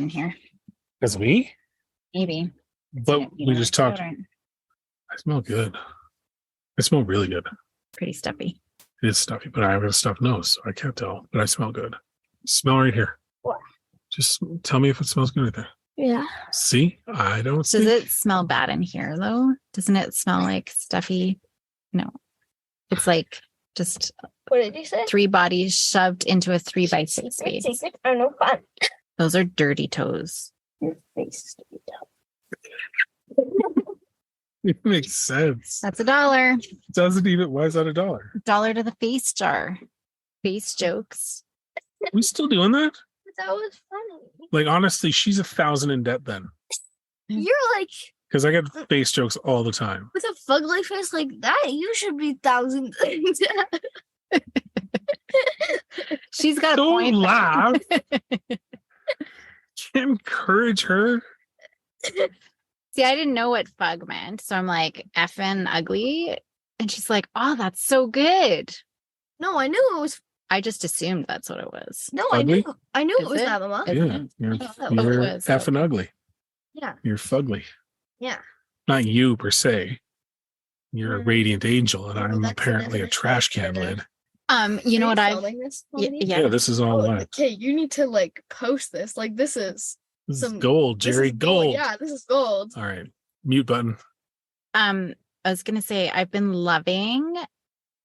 done here. Because me? Maybe. But we just talked. I smell good. I smell really good. Pretty stuffy. It is stuffy, but I have a stuffed nose, so I can't tell. But I smell good. Smell right here. What? Just tell me if it smells good right there. Yeah. See? I don't Does it smell bad in here, though? Doesn't it smell like stuffy? No. It's like just What did you say? 3 bodies shoved into a 3x6 space. Secrets are no fun. Those are dirty toes. Your face is to be done. It makes sense. That's $1. Doesn't even. Why is that $1? $1 to the face jar. Face jokes. We still doing that? That was funny. Like, honestly, she's 1,000 in debt then. You're like, Because I get face jokes all the time. with a fugly face like that, you should be 1,000 things. She's got a Don't point. laugh. Encourage her. See, I didn't know what fug meant. So I'm like, effing ugly. And she's like, oh, that's so good. No, I knew it was. I just assumed that's what it was. No, Ugly? I knew Is it was it? that, Mama. Is Yeah, it? you're, Oh, you're it was. effing ugly. Yeah. You're fugly. Yeah. Not you per se. You're a radiant angel, and Well, I'm that's the apparently a definition trash of can further. lid. You know Are what I filming this, yeah, Melanie? yeah. Yeah, this is all that. Okay, you need to like post this. Like this is This is some- gold, this Jerry. is Gold. Yeah, this is gold. All right. Mute button. I was gonna say I've been loving.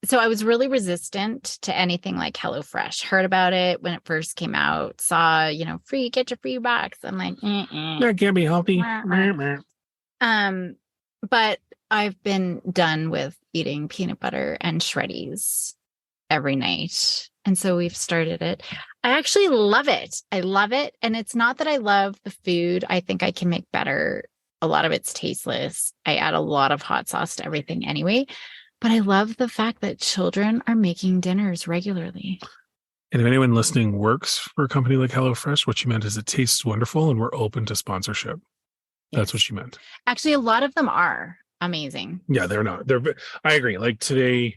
So I was really resistant to anything like HelloFresh. Heard about it when it first came out. Saw, free, get your free box. I'm like, That can't be healthy. But I've been done with eating peanut butter and Shreddies every night. And so we've started it. I actually love it. I love it. And it's not that I love the food. I think I can make better. A lot of it's tasteless. I add a lot of hot sauce to everything anyway. But I love the fact that children are making dinners regularly. And if anyone listening works for a company like HelloFresh, what she meant is it tastes wonderful and we're open to sponsorship. That's what she meant. Actually, a lot of them are amazing. Yeah, they're not. I agree. Like today.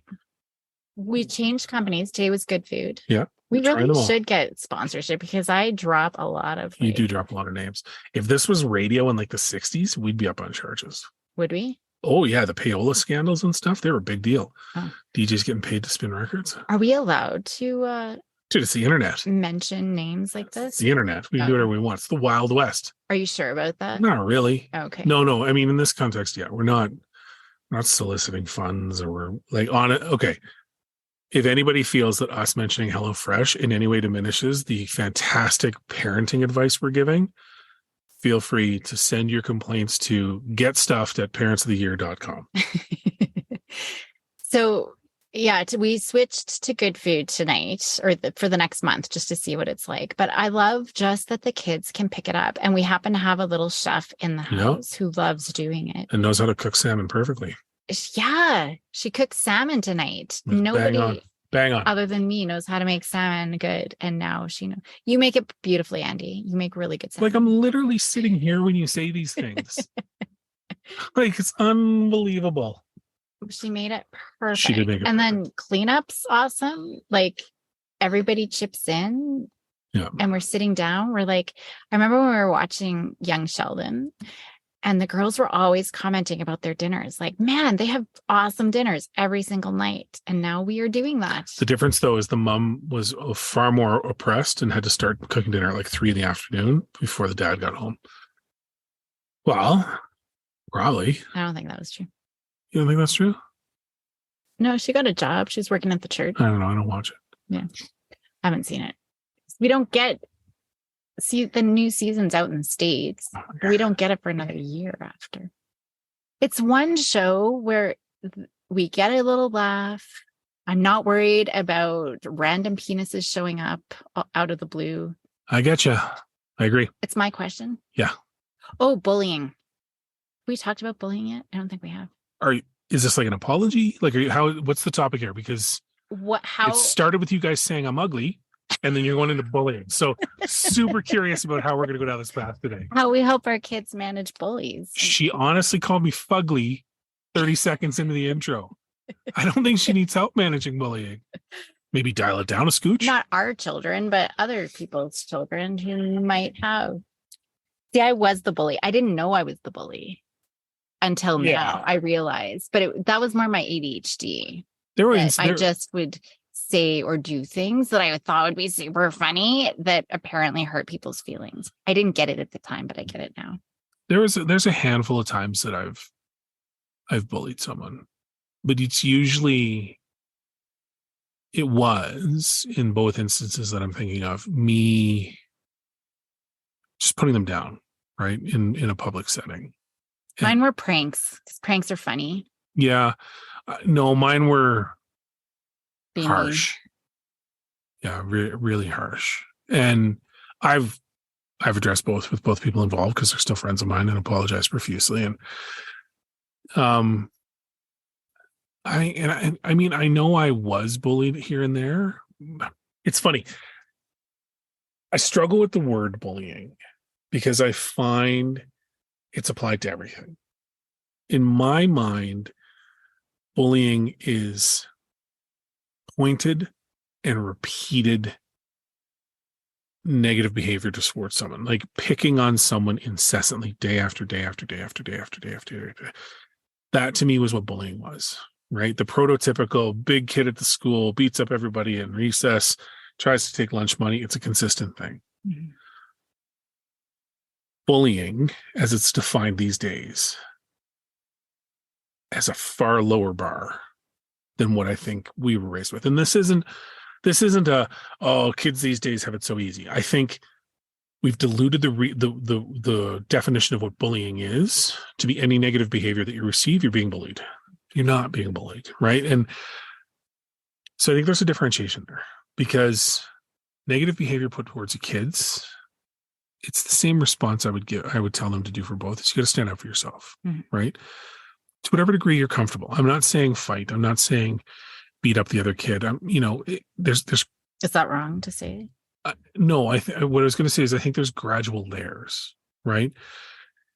We changed companies. Today was Good Food. Yeah. We try them really all. should get sponsorship because I drop a lot of. You do drop a lot of names. If this was radio in like the 60s, we'd be up on charges. Would we? Oh, yeah. The payola scandals and stuff, they were a big deal. Oh. DJs getting paid to spin records. Are we allowed to Dude, it's the internet. mention names like It's this? the internet. We can do whatever we want. It's the Wild West. Are you sure about that? Not really. Okay. No. I mean, in this context, yeah, we're not soliciting funds or we're like on it. Okay. If anybody feels that us mentioning HelloFresh in any way diminishes the fantastic parenting advice we're giving, feel free to send your complaints to getstuffed@parentsoftheyear.com. So, yeah, we switched to Good Food tonight or for the next month just to see what it's like. But I love just that the kids can pick it up. And we happen to have a little chef in the Yeah. house who loves doing it. And knows how to cook salmon perfectly. Yeah, she cooked salmon tonight. Nobody Bang on. other than me knows how to make salmon good. And now she knows. You make it beautifully, Andy. You make really good salmon. Like I'm literally sitting here when you say these things. Like it's unbelievable. She made it perfect. She did make it and then cleanup's awesome. Like everybody chips in. Yeah. And we're sitting down. We're like, I remember when we were watching Young Sheldon and the girls were always commenting about their dinners. Like, man, they have awesome dinners every single night. And now we are doing that. The difference, though, is the mom was far more oppressed and had to start cooking dinner at like 3 p.m. before the dad got home. Well, probably. I don't think that was true. You don't think that's true? No, she got a job. She's working at the church. I don't know. I don't watch it. Yeah. I haven't seen it. We don't see the new season's out in the States. We don't get it for another year after. It's one show where we get a little laugh. I'm not worried about random penises showing up out of the blue. I get you. I agree. It's my question. Yeah. Oh, bullying. We talked about bullying yet? I don't think we have. Is this like an apology? Like, what's the topic here? Because How it started with you guys saying I'm ugly, and then you're going into bullying. So super curious about how we're going to go down this path today. How we help our kids manage bullies. She honestly called me fugly 30 seconds into the intro. I don't think she needs help managing bullying. Maybe dial it down a scooch. Not our children, but other people's children who might have. See, I was the bully. I didn't know I was the bully until Yeah. now. I realized, but that was more my ADHD. There were That I just would say or do things that I thought would be super funny that apparently hurt people's feelings. I didn't get it at the time, but I get it now. there's a handful of times that I've bullied someone, but it was in both instances that I'm thinking of me just putting them down, right, in a public setting. Mine were pranks because pranks are funny. Yeah, no, mine were Being harsh. Yeah, really harsh. And I've addressed both with both people involved because they're still friends of mine and apologize profusely. And I mean, I know I was bullied here and there. It's funny. I struggle with the word bullying because I find it's applied to everything. In my mind, bullying is pointed and repeated negative behavior towards someone, like picking on someone incessantly day after day after day after day after day after day. That to me was what bullying was, right? The prototypical big kid at the school beats up everybody in recess, tries to take lunch money. It's a consistent thing. Mm-hmm. Bullying, as it's defined these days, has a far lower bar than what I think we were raised with. And this isn't kids these days have it so easy. I think we've diluted the definition of what bullying is to be any negative behavior that you receive. You're being bullied. You're not being bullied, right? And so I think there's a differentiation there because negative behavior put towards the kids, it's the same response I would tell them to do for both. Is you got to stand up for yourself, right? To whatever degree you're comfortable. I'm not saying fight. I'm not saying beat up the other kid. There's. Is that wrong to say? No, what I was going to say is I think there's gradual layers, right?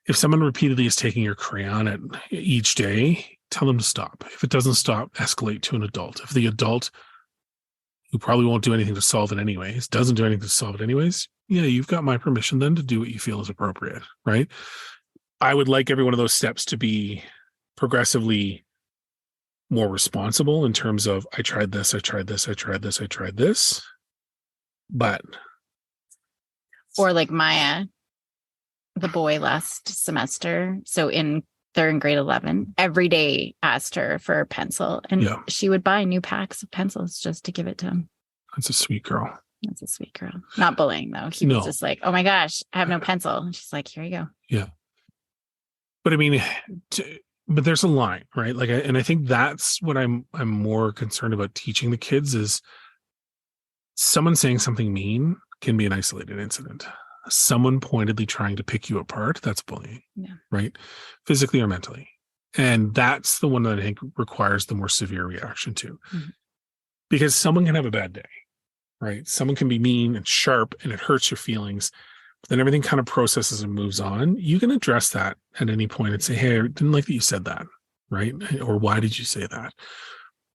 If someone repeatedly is taking your crayon each day, tell them to stop. If it doesn't stop, escalate to an adult. If the adult, who probably won't do anything to solve it anyways, doesn't do anything to solve it anyways, yeah, you've got my permission then to do what you feel is appropriate, right? I would like every one of those steps to be progressively more responsible in terms of I tried this, but or like Maya, the boy last semester. So they're in grade 11, every day asked her for a pencil and she would buy new packs of pencils just to give it to him. That's a sweet girl. That's a sweet girl. Not bullying though. He was just like, oh my gosh, I have no pencil. And she's like, here you go. Yeah. But I mean, but there's a line, right? Like, and I think that's what I'm more concerned about teaching the kids is someone saying something mean can be an isolated incident. Someone pointedly trying to pick you apart, that's bullying, right? Physically or mentally. And that's the one that I think requires the more severe reaction to. Mm-hmm. Because someone can have a bad day, right? Someone can be mean and sharp and it hurts your feelings. But then everything kind of processes and moves on. You can address that at any point and say, hey, I didn't like that you said that, right? Or why did you say that?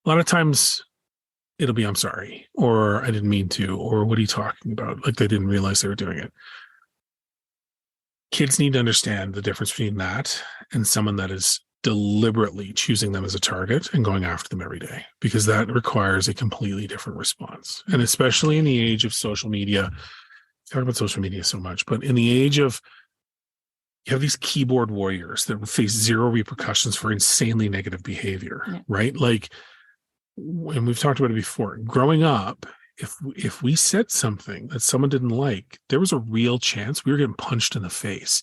A lot of times it'll be, I'm sorry, or I didn't mean to, or what are you talking about? Like they didn't realize they were doing it. Kids need to understand the difference between that and someone that is deliberately choosing them as a target and going after them every day, because that requires a completely different response. And especially in the age of social media, talk about social media so much, but in the age of, you have these keyboard warriors that face zero repercussions for insanely negative behavior, right? Like, and we've talked about it before, growing up, if we said something that someone didn't like, there was a real chance we were getting punched in the face.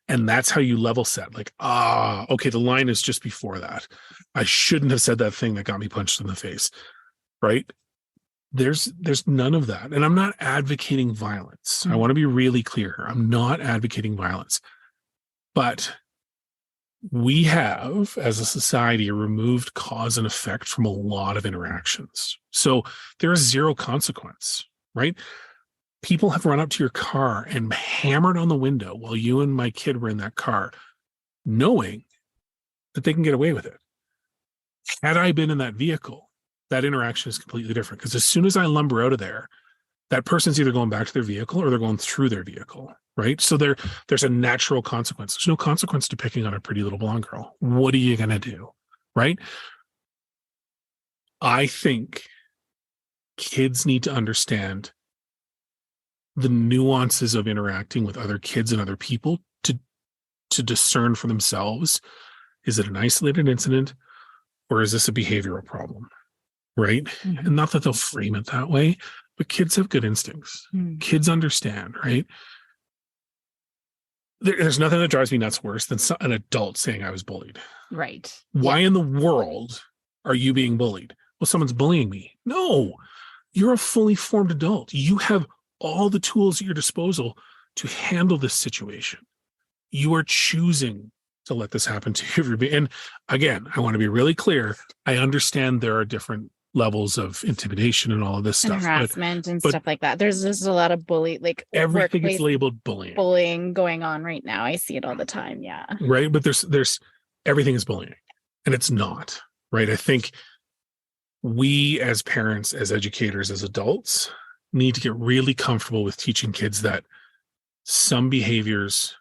And that's how you level set. Like, okay, the line is just before that. I shouldn't have said that thing that got me punched in the face, right? There's none of that. And I'm not advocating violence. I want to be really clear. I'm not advocating violence. But we have, as a society, removed cause and effect from a lot of interactions. So there is zero consequence, right? People have run up to your car and hammered on the window while you and my kid were in that car, knowing that they can get away with it. Had I been in that vehicle, that interaction is completely different. Because as soon as I lumber out of there, that person's either going back to their vehicle or they're going through their vehicle, right? So there's a natural consequence. There's no consequence to picking on a pretty little blonde girl. What are you going to do, right? I think kids need to understand the nuances of interacting with other kids and other people to discern for themselves, is it an isolated incident or is this a behavioral problem, right? Mhm. And not that they'll frame it that way, but kids have good instincts. Mm. Kids understand, right? There's nothing that drives me nuts worse than an adult saying I was bullied. Right. Why in the world are you being bullied? Well, someone's bullying me. No, you're a fully formed adult. You have all the tools at your disposal to handle this situation. You are choosing to let this happen to you. And again, I want to be really clear. I understand there are different levels of intimidation and all of this And stuff. harassment and but stuff like that. There's just a lot of like everything workplace is labeled bullying, bullying going on right now. I see it all the time. Yeah. right? But there's everything is bullying, and it's not, right? I think we as parents, as educators, as adults need to get really comfortable with teaching kids that some behaviors,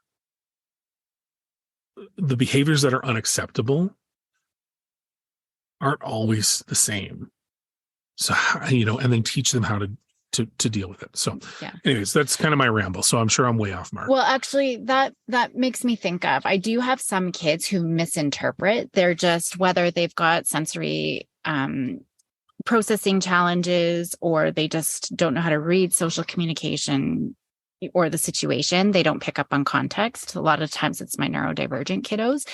the behaviors that are unacceptable, aren't always the same. So, and then teach them how to deal with it. So Yeah. anyways, that's kind of my ramble. So I'm sure I'm way off mark. Well, actually, that makes me think of, I do have some kids who misinterpret. They're just, whether they've got sensory processing challenges, or they just don't know how to read social communication or the situation. They don't pick up on context. A lot of times it's my neurodivergent kiddos.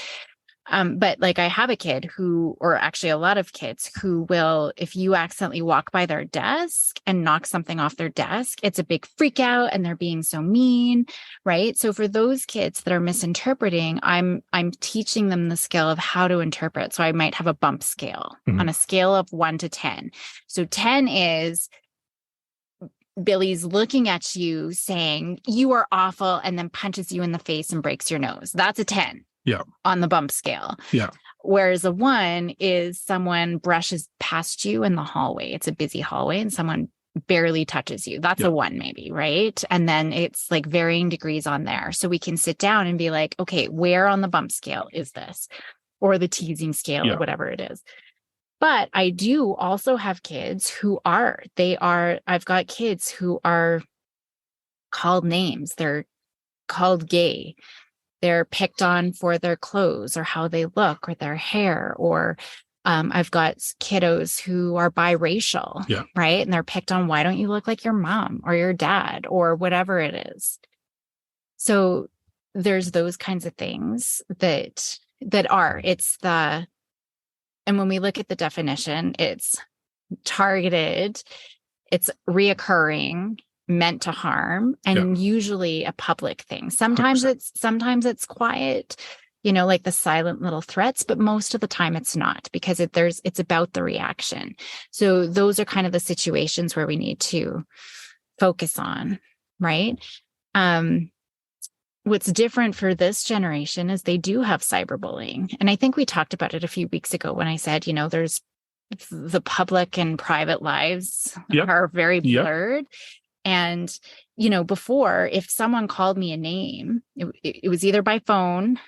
But like, I have a kid who, or actually a lot of kids who will, if you accidentally walk by their desk and knock something off their desk, it's a big freak out and they're being so mean, right? So for those kids that are misinterpreting, I'm teaching them the skill of how to interpret. So I might have a bump scale on a scale of 1 to 10. So 10 is Billy's looking at you saying, "You are awful," and then punches you in the face and breaks your nose. That's a 10. Yeah. On the bump scale. Yeah. Whereas a 1 is someone brushes past you in the hallway. It's a busy hallway and someone barely touches you. That's a 1 maybe, right? And then it's like varying degrees on there. So we can sit down and be like, okay, where on the bump scale is this? Or the teasing scale or whatever it is. But I do also have kids who I've got kids who are called names. They're called gay. They're picked on for their clothes or how they look or their hair. Or I've got kiddos who are biracial, right? And they're picked on, why don't you look like your mom or your dad or whatever it is. So there's those kinds of things that and when we look at the definition, it's targeted, it's reoccurring, meant to harm, and usually a public thing. Sometimes 100%. It's quiet, like the silent little threats, but most of the time it's not, because it's about the reaction. So those are kind of the situations where we need to focus on, right? What's different for this generation is they do have cyberbullying. And I think we talked about it a few weeks ago when I said, there's the public and private lives are very blurred. And, before, if someone called me a name, it was either by phone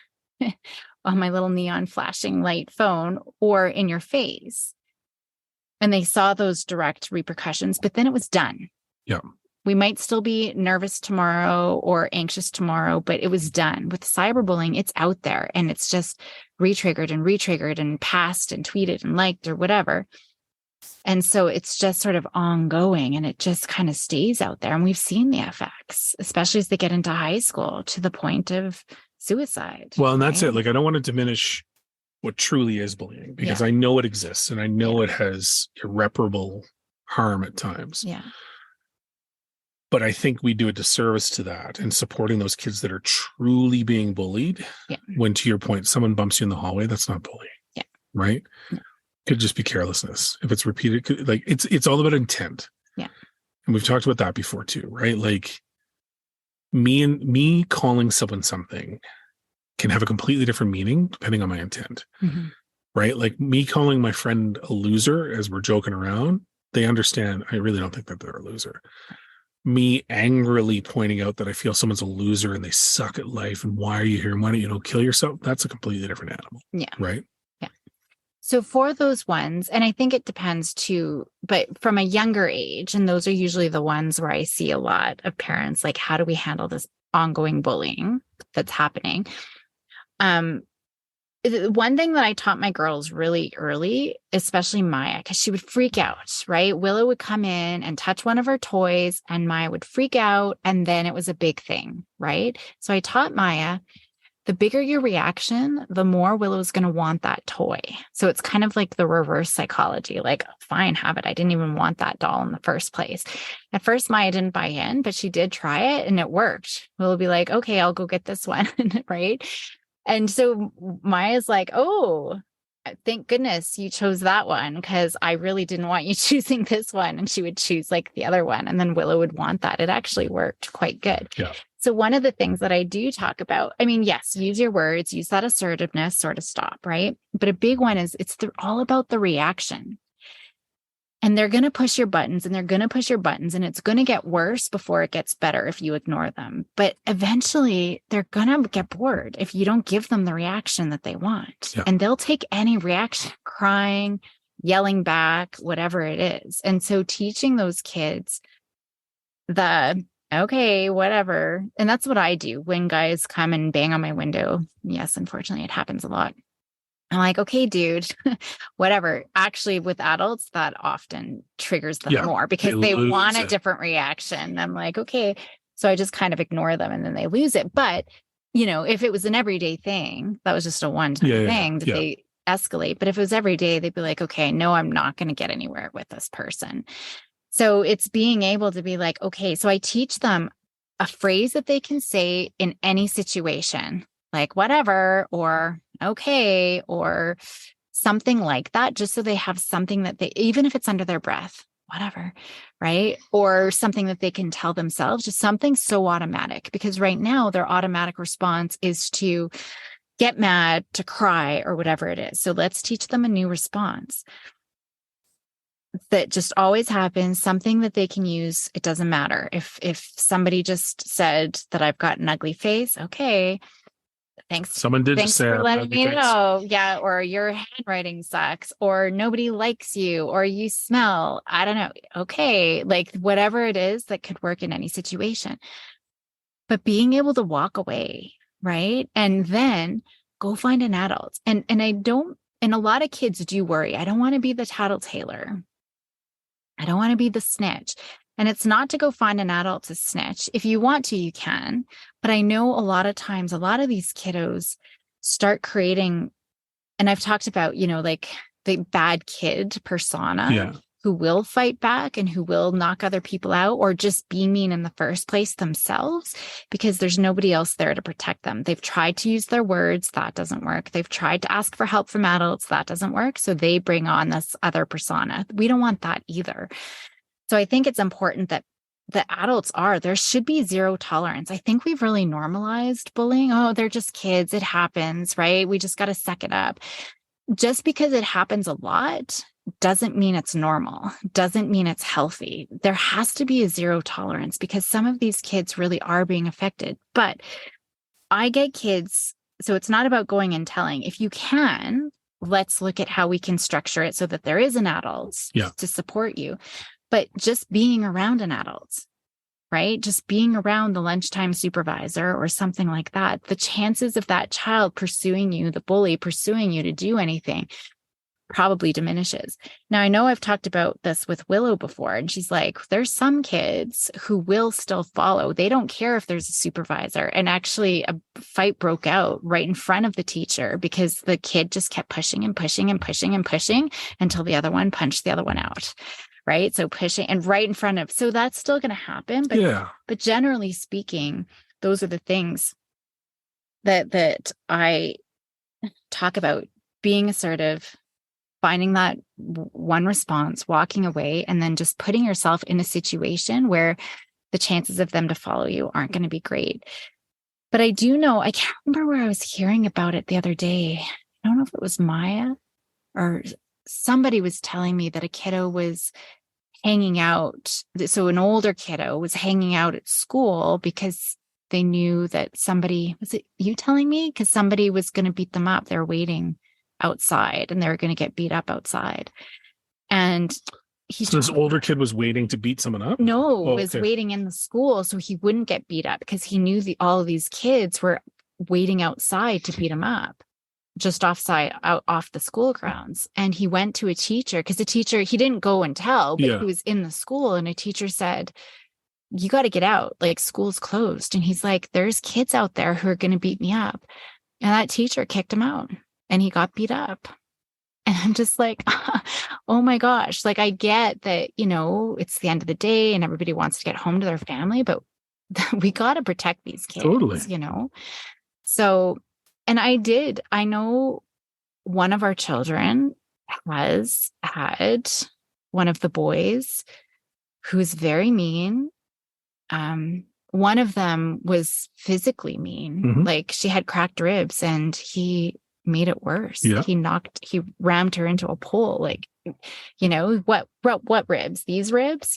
on my little neon flashing light phone or in your face. And they saw those direct repercussions, but then it was done. Yeah. We might still be nervous tomorrow or anxious tomorrow, but it was done. With cyberbullying, it's out there and it's just retriggered and passed and tweeted and liked or whatever. And so it's just sort of ongoing and it just kind of stays out there. And we've seen the effects, especially as they get into high school, to the point of suicide. Well, and that's it. Like, I don't want to diminish what truly is bullying, because I know it exists and I know it has irreparable harm at times. Yeah. But I think we do a disservice to that and supporting those kids that are truly being bullied. Yeah. When, to your point, someone bumps you in the hallway, that's not bullying. Yeah. Right? Yeah. Could just be carelessness. If it's repeated, like it's all about intent. Yeah. And we've talked about that before too, right? Like me calling someone something can have a completely different meaning depending on my intent. Mm-hmm. Right? Like me calling my friend a loser as we're joking around, they understand I really don't think that they're a loser. me angrily pointing out that I feel someone's a loser and they suck at life and why are you here and why don't you kill yourself? That's a completely different animal. Yeah. Right. Yeah. So for those ones, and I think it depends too, but from a younger age, and those are usually the ones where I see a lot of parents, like, how do we handle this ongoing bullying that's happening? One thing that I taught my girls really early, especially Maya, because she would freak out, right? Willow would come in and touch one of her toys and Maya would freak out. And then it was a big thing, right? So I taught Maya, the bigger your reaction, the more Willow's going to want that toy. So it's kind of like the reverse psychology, like, fine, have it. I didn't even want that doll in the first place. At first, Maya didn't buy in, but she did try it and it worked. Willow would be like, okay, I'll go get this one, right? And so Maya's like, oh, thank goodness you chose that one because I really didn't want you choosing this one. And she would choose like the other one. And then Willow would want that. It actually worked quite good. Yeah. So one of the things that I do talk about, I mean, yes, use your words, use that assertiveness, sort of stop, right? But a big one is all about the reaction. And they're going to push your buttons and they're going to push your buttons and it's going to get worse before it gets better if you ignore them. But eventually they're going to get bored if you don't give them the reaction that they want. Yeah. And they'll take any reaction, crying, yelling back, whatever it is. And so teaching those kids okay, whatever. And that's what I do when guys come and bang on my window. Yes, unfortunately, it happens a lot. I'm like, okay, dude, whatever. Actually, with adults, that often triggers them more because they want a different reaction. I'm like, okay. So I just kind of ignore them and then they lose it. But, if it was an everyday thing, that was just a one-time thing that they escalate. But if it was every day, they'd be like, okay, no, I'm not going to get anywhere with this person. So it's being able to be like, okay, so I teach them a phrase that they can say in any situation, like whatever, or okay, or something like that, just so they have something that even if it's under their breath, whatever, right? Or something that they can tell themselves, just something so automatic, because right now their automatic response is to get mad, to cry, or whatever it is. So let's teach them a new response that just always happens, something that they can use. It doesn't matter. If somebody just said that I've got an ugly face, okay, thanks. Someone did thanks just say for letting me know. Yeah. Or your handwriting sucks, or nobody likes you, or you smell. I don't know. Okay. Like whatever it is that could work in any situation. But being able to walk away, right? And then go find an adult. And a lot of kids do worry. I don't want to be the tattletailer. I don't want to be the snitch. And it's not to go find an adult to snitch. If you want to, you can. But I know a lot of times, a lot of these kiddos start creating, and I've talked about, like the bad kid persona who will fight back and who will knock other people out or just be mean in the first place themselves because there's nobody else there to protect them. They've tried to use their words. That doesn't work. They've tried to ask for help from adults. That doesn't work. So they bring on this other persona. We don't want that either. So I think it's important that the adults there should be zero tolerance. I think we've really normalized bullying. Oh, they're just kids. It happens, right? We just got to suck it up. Just because it happens a lot doesn't mean it's normal, doesn't mean it's healthy. There has to be a zero tolerance because some of these kids really are being affected. But I get kids, so it's not about going and telling. If you can, let's look at how we can structure it so that there is an adult to support you. But just being around an adult, right? Just being around the lunchtime supervisor or something like that, the chances of that child pursuing you, the bully pursuing you to do anything, probably diminishes. Now, I know I've talked about this with Willow before, and she's like, there's some kids who will still follow. They don't care if there's a supervisor. And actually, a fight broke out right in front of the teacher because the kid just kept pushing and pushing and pushing and pushing until the other one punched the other one out. Right. So pushing and right in front of. So that's still going to happen. But generally speaking, those are the things that I talk about: being assertive, finding that one response, walking away, and then just putting yourself in a situation where the chances of them to follow you aren't going to be great. But I do know, I can't remember where I was hearing about it the other day. I don't know if it was Maya or somebody was telling me that a kiddo was hanging out. So an older kiddo was hanging out at school because they knew that somebody, was it you telling me? Because somebody was going to beat them up. They were waiting outside and they were going to get beat up outside. And so this older kid was waiting to beat someone up? No, was waiting in the school so he wouldn't get beat up because he knew all of these kids were waiting outside to beat him up, just off the school grounds. And he went to a teacher because the teacher, he didn't go and tell, but he was in the school, and a teacher said, you got to get out, like school's closed. And he's like, there's kids out there who are going to beat me up. And that teacher kicked him out and he got beat up. And I'm just like, oh my gosh, like I get that, it's the end of the day and everybody wants to get home to their family, but we got to protect these kids, totally. So, and I know one of our children has had one of the boys who's very mean. One of them was physically mean, Mm-hmm. like she had cracked ribs and he made it worse. Yeah. He rammed her into a pole, like, what ribs, these ribs,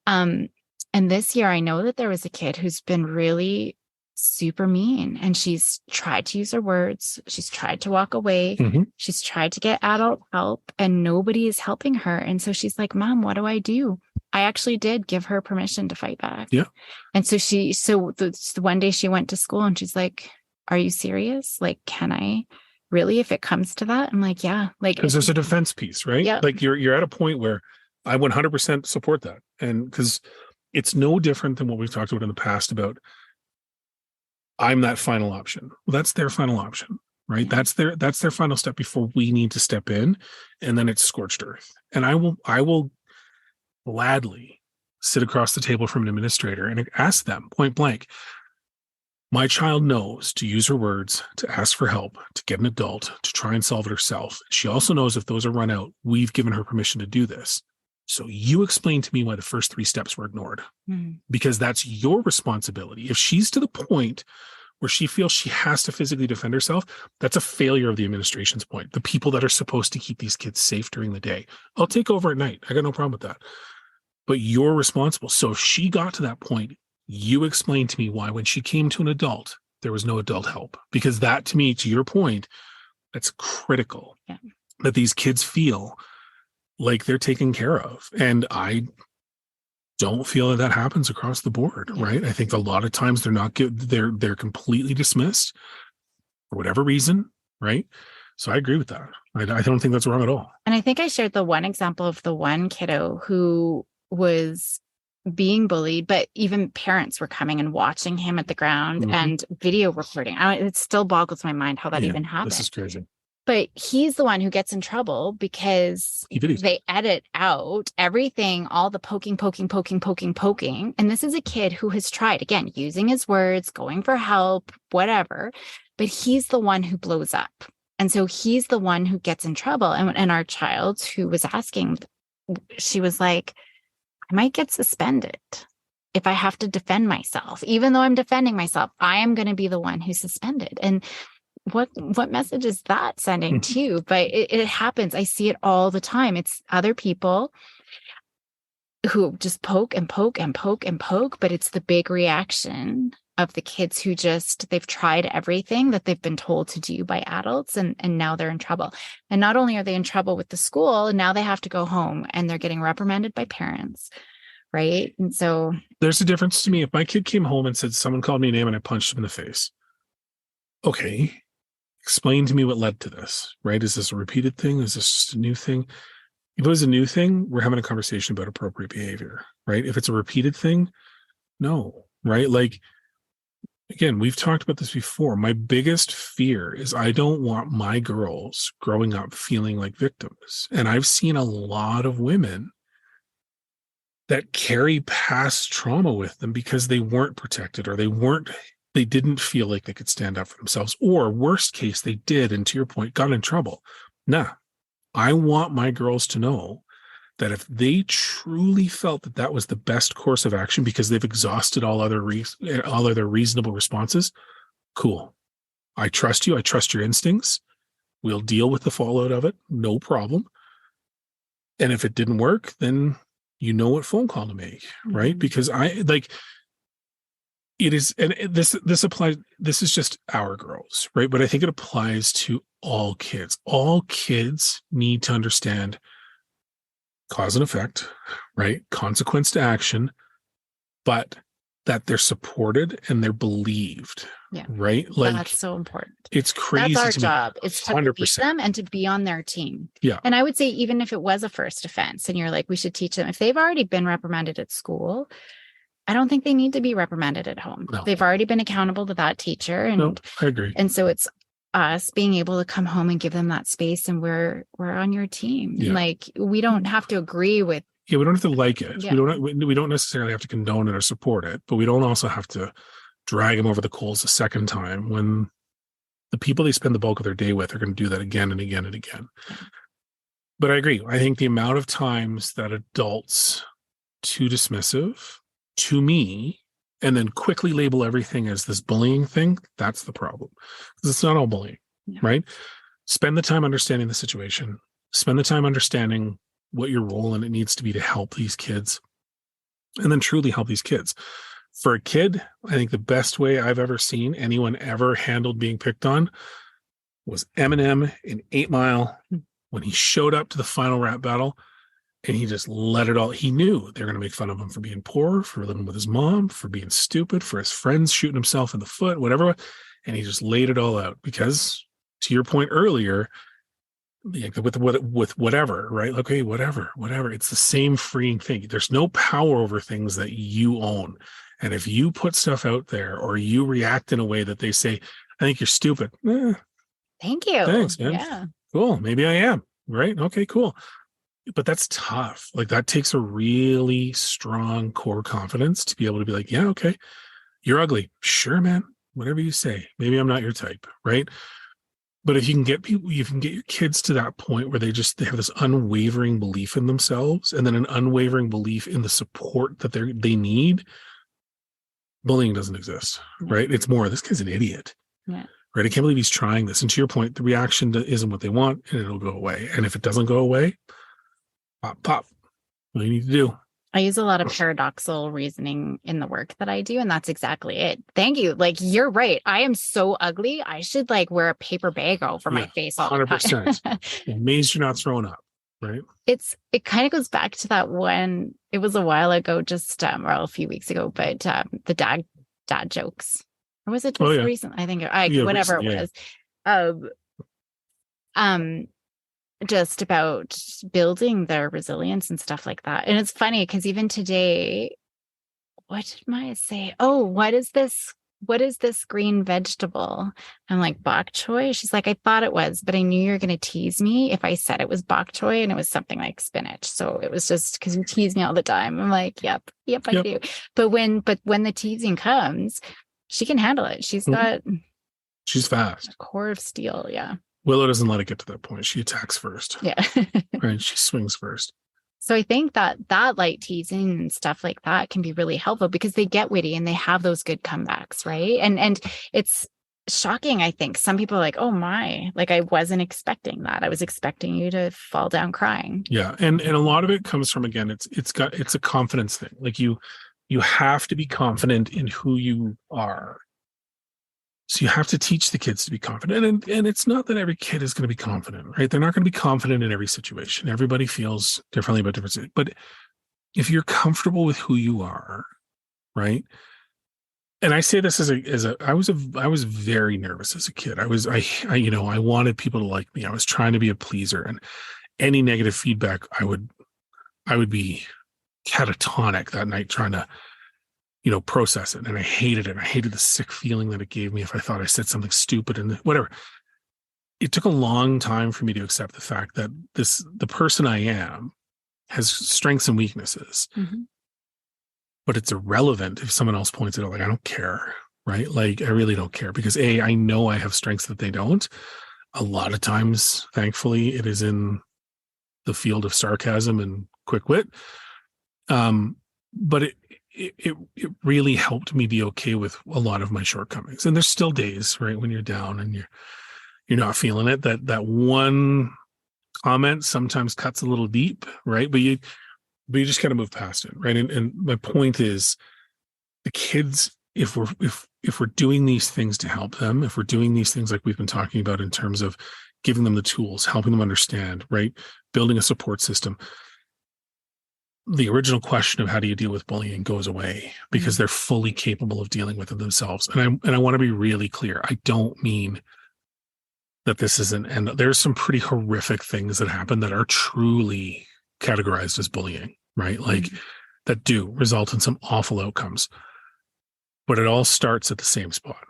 and this year I know that there was a kid who's been really super mean, and she's tried to use her words. She's tried to walk away. Mm-hmm. She's tried to get adult help and nobody is helping her. And so she's like, Mom, what do I do? I actually did give her permission to fight back. Yeah. And so the one day she went to school and she's like, are you serious? Like, can I really, if it comes to that? I'm like, yeah. Like, because there's a defense piece, right? Yeah. Like you're at a point where I 100% support that. And because it's no different than what we've talked about in the past about I'm that final option. Well, that's their final option, right? Yeah. That's their final step before we need to step in, and then it's scorched earth. And I will gladly sit across the table from an administrator and ask them point blank, my child knows to use her words, to ask for help, to get an adult, to try and solve it herself. She also knows if those are run out, we've given her permission to do this. So you explain to me why the first 3 steps were ignored, because that's your responsibility. If she's to the point where she feels she has to physically defend herself, that's a failure of the administration's point. The people that are supposed to keep these kids safe during the day. I'll take over at night. I got no problem with that. But you're responsible. So if she got to that point, you explain to me why when she came to an adult, there was no adult help. Because that, to me, to your point, that's critical. Yeah. That these kids feel like they're taken care of. And I don't feel that happens across the board, right? I think a lot of times they're not good. They're completely dismissed for whatever reason, right? So I agree with that. I don't think that's wrong at all. And I think I shared the one example of the one kiddo who was being bullied, but even parents were coming and watching him at the ground and video recording. It still boggles my mind how that even happened. This is crazy. But he's the one who gets in trouble because they edit out everything, all the poking. And this is a kid who has tried, again, using his words, going for help, whatever. But he's the one who blows up. And so he's the one who gets in trouble. And our child who was asking, she was like, I might get suspended if I have to defend myself. Even though I'm defending myself, I am going to be the one who's suspended. And what message is that sending to you? But it happens. I see it all the time. It's other people who just poke, but it's the big reaction of the kids who they've tried everything that they've been told to do by adults, and now they're in trouble. And not only are they in trouble with the school, and now they have to go home and they're getting reprimanded by parents, right? And so there's a difference to me. If my kid came home and said someone called me a name and I punched him in the face, okay, explain to me what led to this, right? Is this a repeated thing? Is this just a new thing? If it was a new thing, we're having a conversation about appropriate behavior, right? If it's a repeated thing, no, right? Like, again, we've talked about this before. My biggest fear is I don't want my girls growing up feeling like victims. And I've seen a lot of women that carry past trauma with them because they weren't protected, or they didn't feel like they could stand up for themselves, or worst case, they did. And to your point, got in trouble. Nah, I want my girls to know that if they truly felt that that was the best course of action because they've exhausted all other reasonable responses, cool. I trust you. I trust your instincts. We'll deal with the fallout of it. No problem. And if it didn't work, then you know what phone call to make, right? Mhm. Because it is, and this applies, this is just our girls, right? But I think it applies to all kids. All kids need to understand cause and effect, right? Consequence to action, but that they're supported and they're believed, Yeah. right? That's so important. It's crazy. That's our to job. me. It's to believe 100%. them and to be on their team. Yeah. And I would say, even if it was a first offense and you're like, we should teach them, if they've already been reprimanded at school, I don't think they need to be reprimanded at home. No. They've already been accountable to that teacher. And No, I agree. And so it's us being able to come home and give them that space, and we're on your team. Yeah. Like, we don't have to agree with. Yeah, we don't have to like it. Yeah. We don't necessarily have to condone it or support it, but we don't also have to drag them over the coals a second time when the people they spend the bulk of their day with are going to do that again and again and again. Yeah. But I agree. I think the amount of times that adults too dismissive to me and then quickly label everything as this bullying thing, that's the problem. Because it's not all bullying, Yeah. right? Spend the time understanding the situation. Spend the time understanding what your role in it needs to be to help these kids, and then truly help these kids. For a kid, I think the best way I've ever seen anyone ever handled being picked on was Eminem in 8 Mile when he showed up to the final rap battle and he just let it all. He knew they were going to make fun of him for being poor, for living with his mom, for being stupid, for his friends shooting himself in the foot, whatever. And he just laid it all out because, to your point earlier, with whatever, right? Okay, whatever. It's the same freeing thing. There's no power over things that you own. And if you put stuff out there or you react in a way that they say, I think you're stupid. Thank you. Thanks, man. Yeah. Cool. Maybe I am. Right. Okay, cool. But that's tough. Like, that takes a really strong core confidence to be able to be like, yeah, okay, you're ugly. Sure, man. Whatever you say. Maybe I'm not your type. Right. But if you can get people, you can get your kids to that point where they have this unwavering belief in themselves and then an unwavering belief in the support that they need. Bullying doesn't exist, right? It's more, this kid's an idiot, Yeah. right? I can't believe he's trying this. And to your point, the reaction isn't what they want, and it'll go away. And if it doesn't go away, pop. What do you need to do? I use a lot of paradoxical reasoning in the work that I do, and that's exactly it. Thank you. Like, you're right. I am so ugly. I should wear a paper bag over my face all the time. 100%. Amazed you're not throwing up, right? It kind of goes back to that when it was a while ago, just or a few weeks ago, but the dad jokes, or was it just recent? I think whatever it was. Just about building their resilience and stuff like that. And it's funny because even today, what did Maya say? Oh, what is this green vegetable? I'm like, bok choy. She's like, I thought it was, but I knew you were going to tease me if I said it was bok choy, and it was something like spinach. So it was just because you tease me all the time. I'm like, yep, I do. But when the teasing comes, she can handle it. She's fast. A core of steel. Yeah. Willow doesn't let it get to that point. She attacks first. Yeah. Right. She swings first. So I think that light teasing and stuff like that can be really helpful because they get witty and they have those good comebacks, right? And it's shocking. I think some people are like, oh my, I wasn't expecting that. I was expecting you to fall down crying. Yeah. And a lot of it comes from, again, it's a confidence thing. Like, you have to be confident in who you are. So you have to teach the kids to be confident. And it's not that every kid is going to be confident, right? They're not going to be confident in every situation. Everybody feels differently about different situations. But if you're comfortable with who you are, right? And I say this I was very nervous as a kid. I wanted people to like me. I was trying to be a pleaser, and any negative feedback, I would be catatonic that night trying to process it. And I hated it. I hated the sick feeling that it gave me if I thought I said something stupid and whatever. It took a long time for me to accept the fact that the person I am has strengths and weaknesses, but it's irrelevant if someone else points it out. I don't care, right? I really don't care because I know I have strengths that they don't. A lot of times, thankfully, it is in the field of sarcasm and quick wit. But it really helped me be okay with a lot of my shortcomings. And there's still days, right, when you're down and you're not feeling it, that one comment sometimes cuts a little deep, right? But but you just kind of move past it, right? And my point is, the kids, if we're doing these things to help them, if we're doing these things like we've been talking about in terms of giving them the tools, helping them understand, right, building a support system, the original question of how do you deal with bullying goes away because they're fully capable of dealing with it themselves. And I want to be really clear. I don't mean that this isn't, and there's some pretty horrific things that happen that are truly categorized as bullying, right? Like that do result in some awful outcomes. But it all starts at the same spot.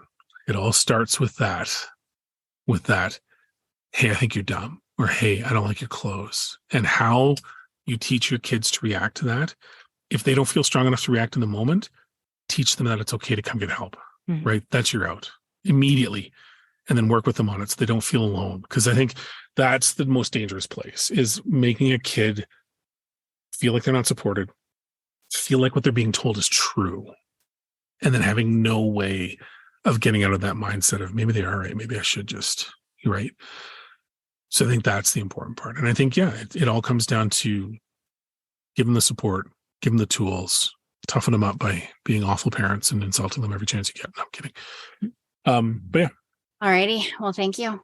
It all starts with that, hey, I think you're dumb, or hey, I don't like your clothes. And how you teach your kids to react to that. If they don't feel strong enough to react in the moment, teach them that it's okay to come get help, right? That's your out immediately. And then work with them on it so they don't feel alone. Because I think that's the most dangerous place, is making a kid feel like they're not supported, feel like what they're being told is true, and then having no way of getting out of that mindset of maybe they are right, maybe I should just, right? So I think that's the important part. And I think, yeah, it all comes down to give them the support, give them the tools, toughen them up by being awful parents and insulting them every chance you get. No, I'm kidding. But yeah. All righty. Well, thank you.